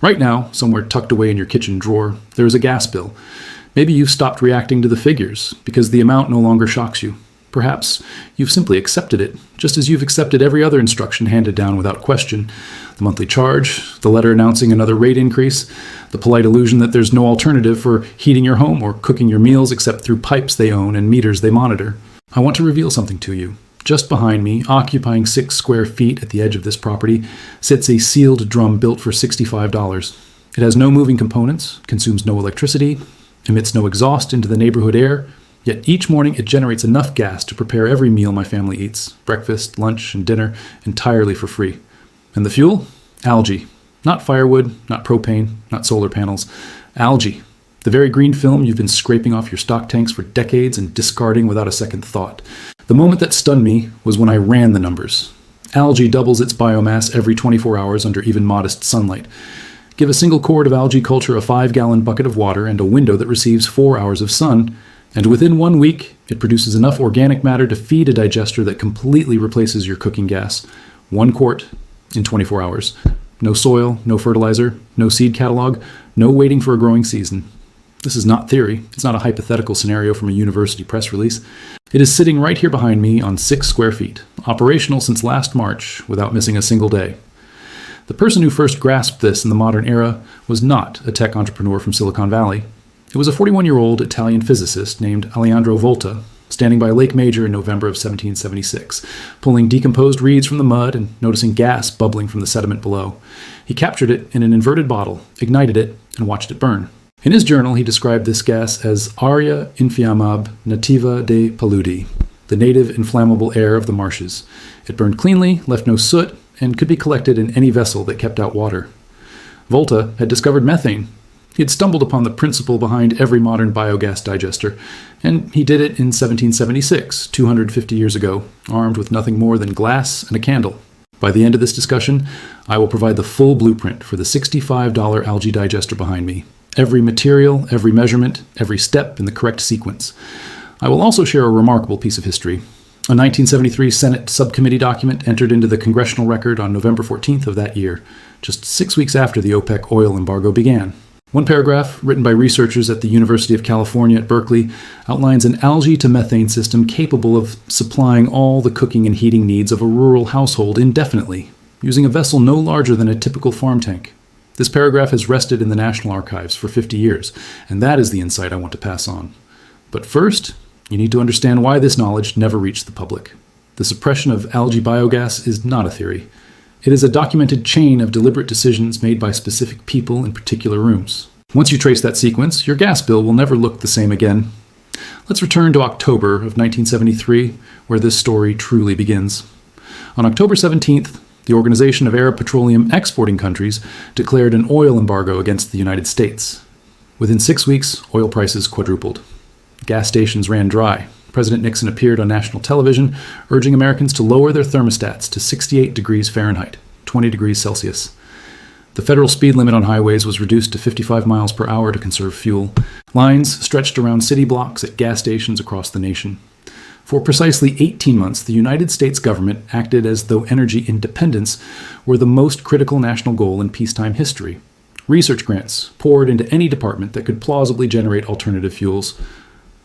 Right now, somewhere tucked away in your kitchen drawer, there is a gas bill. Maybe you've stopped reacting to the figures because the amount no longer shocks you. Perhaps you've simply accepted it, just as you've accepted every other instruction handed down without question. The monthly charge, the letter announcing another rate increase, the polite illusion that there's no alternative for heating your home or cooking your meals except through pipes they own and meters they monitor. I want to reveal something to you. Just behind me, occupying 6 square feet at the edge of this property, sits a sealed drum built for $65. It has no moving components, consumes no electricity, emits no exhaust into the neighborhood air, yet each morning it generates enough gas to prepare every meal my family eats, breakfast, lunch, and dinner, entirely for free. And the fuel? Algae. Not firewood, not propane, not solar panels. Algae. The very green film you've been scraping off your stock tanks for decades and discarding without a second thought. The moment that stunned me was when I ran the numbers. Algae doubles its biomass every 24 hours under even modest sunlight. Give a single cord of algae culture a 5-gallon bucket of water and a window that receives 4 hours of sun, and within 1 week, it produces enough organic matter to feed a digester that completely replaces your cooking gas. 1 quart in 24 hours. No soil, no fertilizer, no seed catalog, no waiting for a growing season. This is not theory. It's not a hypothetical scenario from a university press release. It is sitting right here behind me on 6 square feet, operational since last March without missing a single day. The person who first grasped this in the modern era was not a tech entrepreneur from Silicon Valley. It was a 41-year-old Italian physicist named Alessandro Volta, standing by Lake Major in November of 1776, pulling decomposed reeds from the mud and noticing gas bubbling from the sediment below. He captured it in an inverted bottle, ignited it, and watched it burn. In his journal, he described this gas as aria infiammab nativa de paludi, the native inflammable air of the marshes. It burned cleanly, left no soot, and could be collected in any vessel that kept out water. Volta had discovered methane. He had stumbled upon the principle behind every modern biogas digester, and he did it in 1776, 250 years ago, armed with nothing more than glass and a candle. By the end of this discussion, I will provide the full blueprint for the $65 algae digester behind me. Every material, every measurement, every step in the correct sequence. I will also share a remarkable piece of history. A 1973 Senate subcommittee document entered into the congressional record on November 14th of that year, just 6 weeks after the OPEC oil embargo began. One paragraph, written by researchers at the University of California at Berkeley, outlines an algae-to-methane system capable of supplying all the cooking and heating needs of a rural household indefinitely, using a vessel no larger than a typical farm tank. This paragraph has rested in the National Archives for 50 years, and that is the insight I want to pass on. But first, you need to understand why this knowledge never reached the public. The suppression of algae biogas is not a theory. It is a documented chain of deliberate decisions made by specific people in particular rooms. Once you trace that sequence, your gas bill will never look the same again. Let's return to October of 1973, where this story truly begins. On October 17th, the Organization of Arab Petroleum Exporting Countries declared an oil embargo against the United States. Within 6 weeks, oil prices quadrupled. Gas stations ran dry. President Nixon appeared on national television, urging Americans to lower their thermostats to 68 degrees Fahrenheit, 20 degrees Celsius. The federal speed limit on highways was reduced to 55 miles per hour to conserve fuel. Lines stretched around city blocks at gas stations across the nation. For precisely 18 months, the United States government acted as though energy independence were the most critical national goal in peacetime history. Research grants poured into any department that could plausibly generate alternative fuels.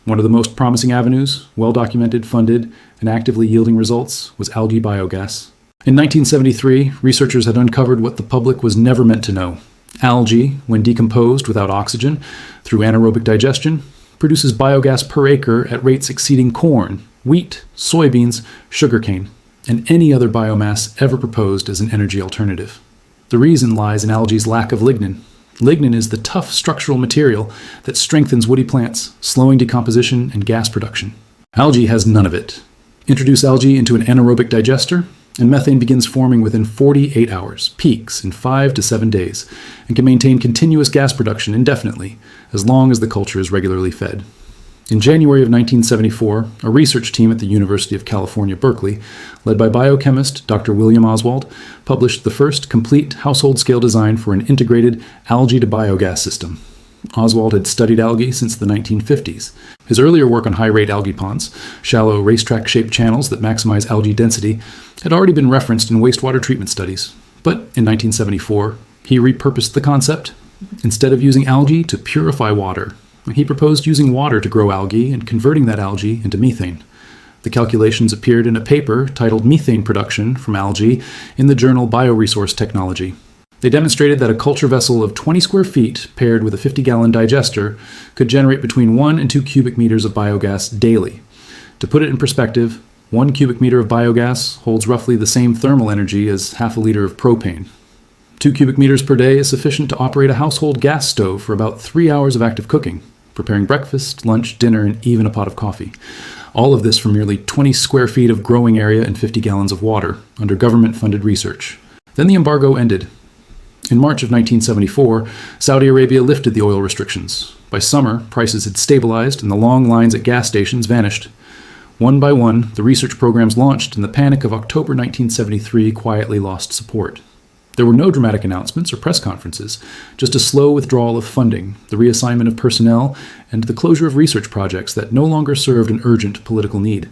One of the most promising avenues, well-documented, funded, and actively yielding results, was algae biogas. In 1973, researchers had uncovered what the public was never meant to know. Algae, when decomposed without oxygen through anaerobic digestion, produces biogas per acre at rates exceeding corn, wheat, soybeans, sugarcane, and any other biomass ever proposed as an energy alternative. The reason lies in algae's lack of lignin. Lignin is the tough structural material that strengthens woody plants, slowing decomposition and gas production. Algae has none of it. Introduce algae into an anaerobic digester, and methane begins forming within 48 hours, peaks in 5 to 7 days, and can maintain continuous gas production indefinitely, as long as the culture is regularly fed. In January of 1974, a research team at the University of California, Berkeley, led by biochemist Dr. William Oswald, published the first complete household-scale design for an integrated algae-to-biogas system. Oswald had studied algae since the 1950s. His earlier work on high-rate algae ponds, shallow racetrack-shaped channels that maximize algae density, had already been referenced in wastewater treatment studies. But in 1974, He repurposed the concept. Instead of using algae to purify water, he proposed using water to grow algae and converting that algae into methane. The calculations appeared in a paper titled Methane Production from Algae in the journal Bioresource Technology. They demonstrated that a culture vessel of 20 square feet paired with a 50-gallon digester could generate between 1 and 2 cubic meters of biogas daily. To put it in perspective, 1 cubic meter of biogas holds roughly the same thermal energy as half a liter of propane. 2 cubic meters per day is sufficient to operate a household gas stove for about 3 hours of active cooking, preparing breakfast, lunch, dinner, and even a pot of coffee. All of this from merely 20 square feet of growing area and 50 gallons of water, under government-funded research. Then the embargo ended. In March of 1974, Saudi Arabia lifted the oil restrictions. By summer, prices had stabilized and the long lines at gas stations vanished. One by one, the research programs launched, and the panic of October 1973 quietly lost support. There were no dramatic announcements or press conferences, just a slow withdrawal of funding, the reassignment of personnel, and the closure of research projects that no longer served an urgent political need.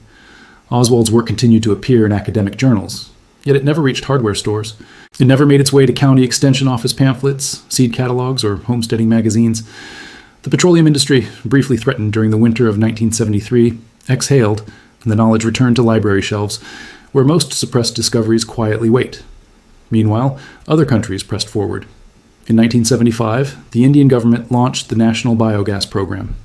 Oswald's work continued to appear in academic journals, yet it never reached hardware stores. It never made its way to county extension office pamphlets, seed catalogs, or homesteading magazines. The petroleum industry, briefly threatened during the winter of 1973, exhaled, and the knowledge returned to library shelves, where most suppressed discoveries quietly wait. Meanwhile, other countries pressed forward. In 1975, the Indian government launched the National Biogas Program.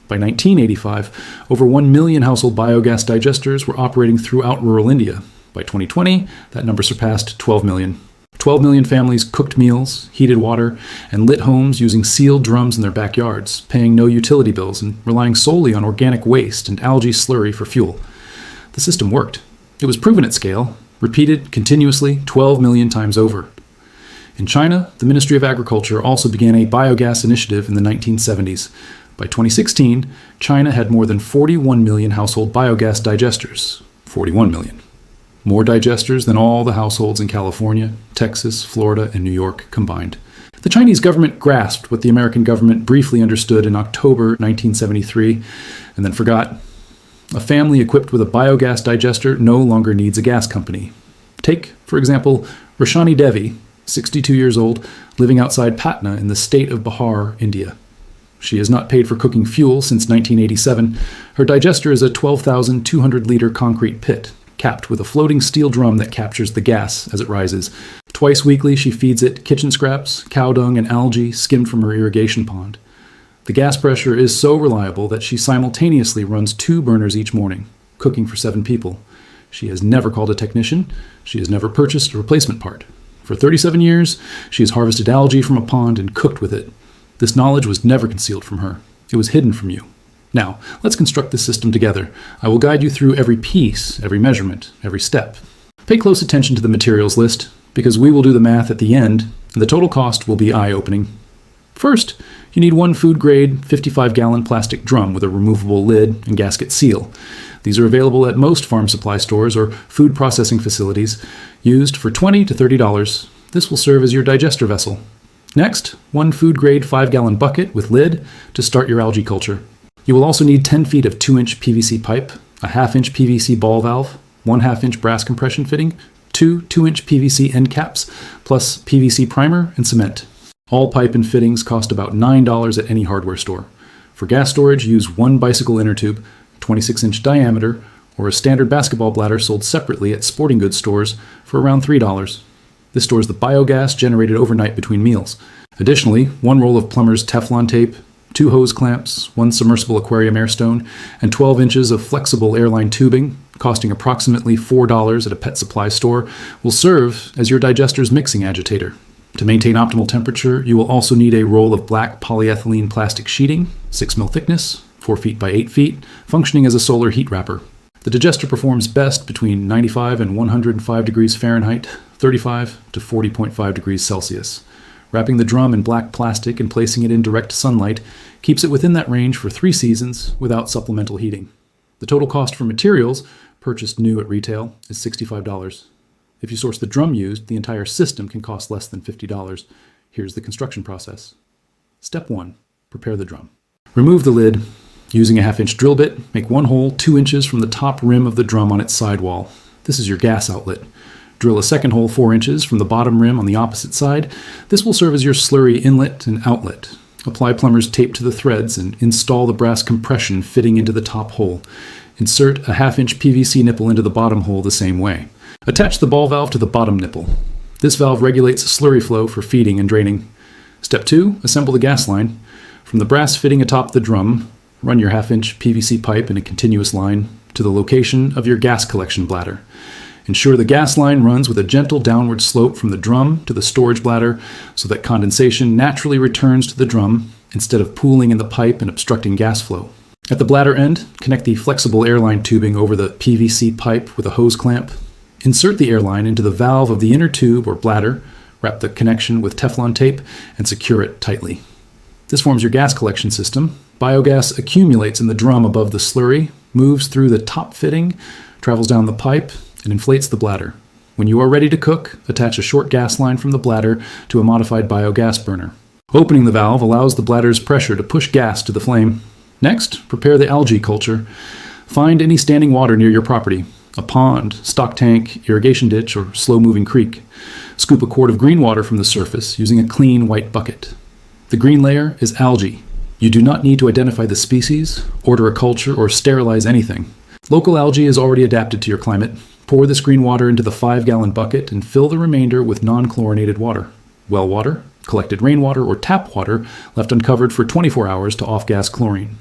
By 1985, over 1 million household biogas digesters were operating throughout rural India. By 2020, that number surpassed 12 million. 12 million families cooked meals, heated water, and lit homes using sealed drums in their backyards, paying no utility bills and relying solely on organic waste and algae slurry for fuel. The system worked. It was proven at scale, repeated continuously 12 million times over. In China, the Ministry of Agriculture also began a biogas initiative in the 1970s. By 2016, China had more than 41 million household biogas digesters. 41 million. More digesters than all the households in California, Texas, Florida, and New York combined. The Chinese government grasped what the American government briefly understood in October 1973 and then forgot. A family equipped with a biogas digester no longer needs a gas company. Take, for example, Roshani Devi, 62 years old, living outside Patna in the state of Bihar, India. She has not paid for cooking fuel since 1987. Her digester is a 12,200-liter concrete pit, capped with a floating steel drum that captures the gas as it rises. Twice weekly, she feeds it kitchen scraps, cow dung, and algae skimmed from her irrigation pond. The gas pressure is so reliable that she simultaneously runs 2 burners each morning, cooking for 7 people. She has never called a technician. She has never purchased a replacement part. For 37 years, she has harvested algae from a pond and cooked with it. This knowledge was never concealed from her. It was hidden from you. Now, let's construct this system together. I will guide you through every piece, every measurement, every step. Pay close attention to the materials list, because we will do the math at the end, and the total cost will be eye-opening. First, you need 1 food-grade, 55-gallon plastic drum with a removable lid and gasket seal. These are available at most farm supply stores or food processing facilities, used for $20 to $30. This will serve as your digester vessel. Next, 1 food-grade 5-gallon bucket with lid to start your algae culture. You will also need 10 feet of 2-inch PVC pipe, a 1/2-inch PVC ball valve, 1/2-inch brass compression fitting, 2 2-inch PVC end caps, plus PVC primer and cement. All pipe and fittings cost about $9 at any hardware store. For gas storage, use 1 bicycle inner tube, 26-inch diameter, or a standard basketball bladder sold separately at sporting goods stores for around $3. This stores the biogas generated overnight between meals. Additionally, 1 roll of plumber's Teflon tape, 2 hose clamps, 1 submersible aquarium air stone, and 12 inches of flexible airline tubing, costing approximately $4 at a pet supply store, will serve as your digester's mixing agitator. To maintain optimal temperature, you will also need a roll of black polyethylene plastic sheeting, 6 mil thickness, 4 feet by 8 feet, functioning as a solar heat wrapper. The digester performs best between 95 and 105 degrees Fahrenheit, 35 to 40.5 degrees Celsius. Wrapping the drum in black plastic and placing it in direct sunlight keeps it within that range for 3 seasons without supplemental heating. The total cost for materials, purchased new at retail, is $65. If you source the drum used, the entire system can cost less than $50. Here's the construction process. Step 1. Prepare the drum. Remove the lid. Using a 1/2-inch drill bit, make 1 hole 2 inches from the top rim of the drum on its sidewall. This is your gas outlet. Drill a second hole 4 inches from the bottom rim on the opposite side. This will serve as your slurry inlet and outlet. Apply plumber's tape to the threads and install the brass compression fitting into the top hole. Insert a 1/2 inch PVC nipple into the bottom hole the same way. Attach the ball valve to the bottom nipple. This valve regulates slurry flow for feeding and draining. Step 2, assemble the gas line. From the brass fitting atop the drum, run your 1/2 inch PVC pipe in a continuous line to the location of your gas collection bladder. Ensure the gas line runs with a gentle downward slope from the drum to the storage bladder so that condensation naturally returns to the drum instead of pooling in the pipe and obstructing gas flow. At the bladder end, connect the flexible airline tubing over the PVC pipe with a hose clamp. Insert the airline into the valve of the inner tube or bladder, wrap the connection with Teflon tape, and secure it tightly. This forms your gas collection system. Biogas accumulates in the drum above the slurry, moves through the top fitting, travels down the pipe, and inflates the bladder. When you are ready to cook, attach a short gas line from the bladder to a modified biogas burner. Opening the valve allows the bladder's pressure to push gas to the flame. Next, prepare the algae culture. Find any standing water near your property, a pond, stock tank, irrigation ditch, or slow-moving creek. Scoop a quart of green water from the surface using a clean white bucket. The green layer is algae. You do not need to identify the species, order a culture, or sterilize anything. Local algae is already adapted to your climate. Pour this green water into the 5-gallon bucket and fill the remainder with non-chlorinated water. Well water, collected rainwater, or tap water left uncovered for 24 hours to off-gas chlorine.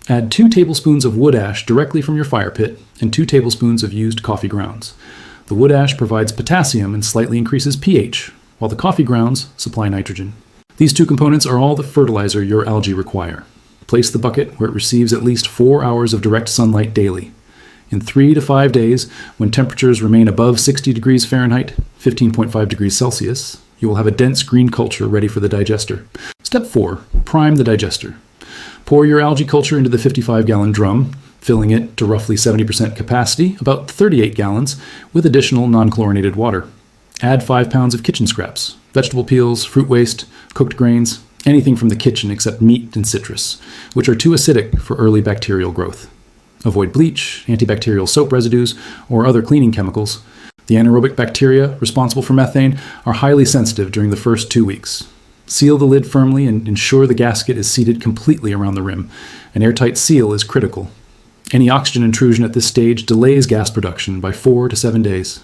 Add 2 tablespoons of wood ash directly from your fire pit and 2 tablespoons of used coffee grounds. The wood ash provides potassium and slightly increases pH, while the coffee grounds supply nitrogen. These 2 components are all the fertilizer your algae require. Place the bucket where it receives at least 4 hours of direct sunlight daily. In 3 to 5 days, when temperatures remain above 60 degrees Fahrenheit, 15.5 degrees Celsius, you will have a dense green culture ready for the digester. Step 4, prime the digester. Pour your algae culture into the 55-gallon drum, filling it to roughly 70% capacity, about 38 gallons, with additional non-chlorinated water. Add 5 pounds of kitchen scraps, vegetable peels, fruit waste, cooked grains, anything from the kitchen except meat and citrus, which are too acidic for early bacterial growth. Avoid bleach, antibacterial soap residues, or other cleaning chemicals. The anaerobic bacteria responsible for methane are highly sensitive during the first 2 weeks. Seal the lid firmly and ensure the gasket is seated completely around the rim. An airtight seal is critical. Any oxygen intrusion at this stage delays gas production by 4 to 7 days.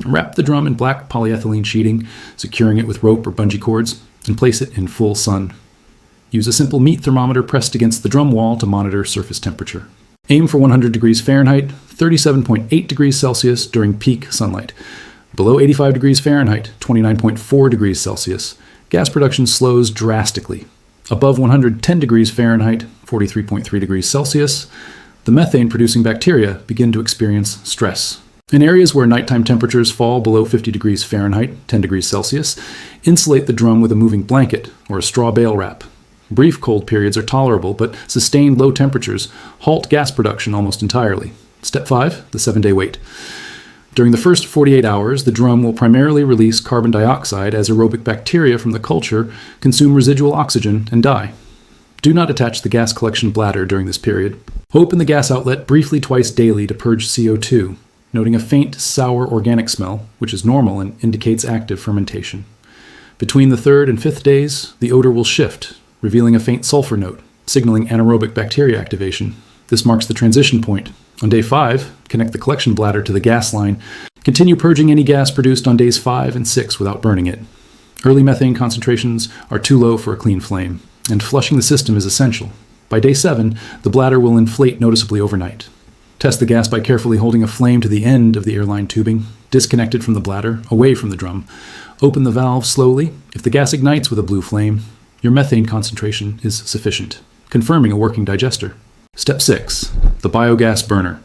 Wrap the drum in black polyethylene sheeting, securing it with rope or bungee cords, and place it in full sun. Use a simple meat thermometer pressed against the drum wall to monitor surface temperature. Aim for 100 degrees Fahrenheit, 37.8 degrees Celsius during peak sunlight. Below 85 degrees Fahrenheit, 29.4 degrees Celsius, gas production slows drastically. Above 110 degrees Fahrenheit, 43.3 degrees Celsius, the methane-producing bacteria begin to experience stress. In areas where nighttime temperatures fall below 50 degrees Fahrenheit, 10 degrees Celsius, insulate the drum with a moving blanket or a straw bale wrap. Brief cold periods are tolerable, but sustained low temperatures halt gas production almost entirely. Step 5, the 7-day wait. During the first 48 hours, the drum will primarily release carbon dioxide as aerobic bacteria from the culture consume residual oxygen and die. Do not attach the gas collection bladder during this period. Open the gas outlet briefly twice daily to purge CO2, noting a faint, sour organic smell, which is normal and indicates active fermentation. Between the 3rd and 5th days, the odor will shift, revealing a faint sulfur note, signaling anaerobic bacteria activation. This marks the transition point. On day 5, connect the collection bladder to the gas line. Continue purging any gas produced on days 5 and 6 without burning it. Early methane concentrations are too low for a clean flame, and flushing the system is essential. By day 7, the bladder will inflate noticeably overnight. Test the gas by carefully holding a flame to the end of the airline tubing, disconnected from the bladder, away from the drum. Open the valve slowly. If the gas ignites with a blue flame, your methane concentration is sufficient, confirming a working digester. Step 6, the biogas burner.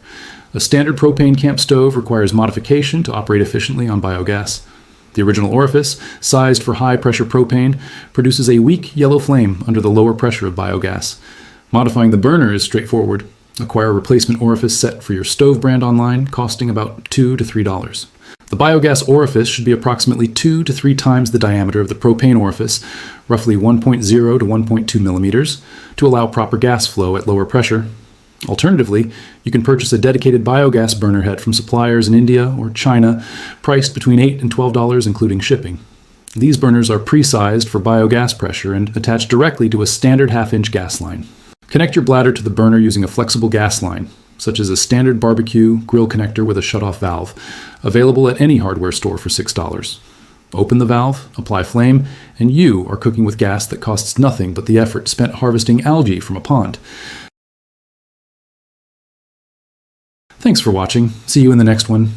A standard propane camp stove requires modification to operate efficiently on biogas. The original orifice, sized for high-pressure propane, produces a weak yellow flame under the lower pressure of biogas. Modifying the burner is straightforward. Acquire a replacement orifice set for your stove brand online, costing about $2 to $3. The biogas orifice should be approximately 2 to 3 times the diameter of the propane orifice, roughly 1.0 to 1.2 millimeters, to allow proper gas flow at lower pressure. Alternatively, you can purchase a dedicated biogas burner head from suppliers in India or China, priced between $8 and $12, including shipping. These burners are pre-sized for biogas pressure and attach directly to a standard half-inch gas line. Connect your bladder to the burner using a flexible gas line, such as a standard barbecue grill connector with a shutoff valve, available at any hardware store for $6. Open the valve, apply flame, and you are cooking with gas that costs nothing but the effort spent harvesting algae from a pond. Thanks for watching. See you in the next one.